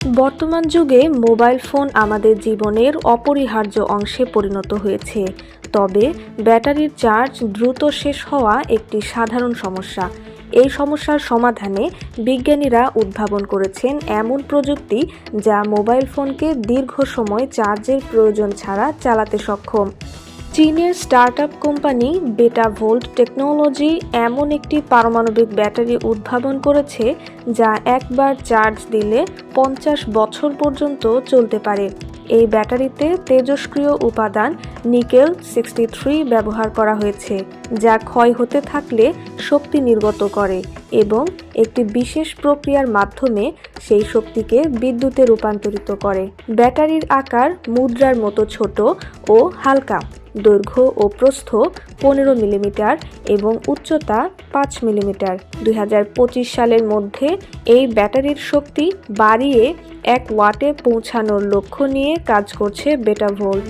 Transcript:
বর্তমান যুগে mobile phone আমাদের জীবনের অপরিহার্য অংশে পরিণত হয়েছে। তবে ব্যাটারির চার্জ দ্রুত শেষ হওয়া একটি সাধারণ সমস্যা। এই সমস্যার সমাধানে বিজ্ঞানীরা উদ্ভাবন করেছেন এমন প্রযুক্তি যা মোবাইল ফোনকে দীর্ঘ সময় চার্জের প্রয়োজন ছাড়া চালাতে সক্ষম। চীনের স্টার্টআপ কোম্পানি বেটাভোল্ট টেকনোলজি এমন একটি পারমাণবিক ব্যাটারি উদ্ভাবন করেছে যা একবার চার্জ দিলে 50 বছর পর্যন্ত চলতে পারে। এই ব্যাটারিতে তেজস্ক্রিয় উপাদান নিকেল 63 ব্যবহার করা হয়েছে, যা ক্ষয় হতে থাকলে শক্তি নির্গত করে এবং একটি বিশেষ প্রক্রিয়ার মাধ্যমে সেই শক্তিকে বিদ্যুতে রূপান্তরিত করে। ব্যাটারির আকার মুদ্রার মতো ছোট ও হালকা। দৈর্ঘ্য ও প্রস্থ 15 মিলিমিটার এবং উচ্চতা 5 মিলিমিটার। 2025 সালের মধ্যে এই ব্যাটারির শক্তি বাড়িয়ে 1 ওয়াটে পৌঁছানোর লক্ষ্য নিয়ে কাজ করছে বেটাভোল্ট।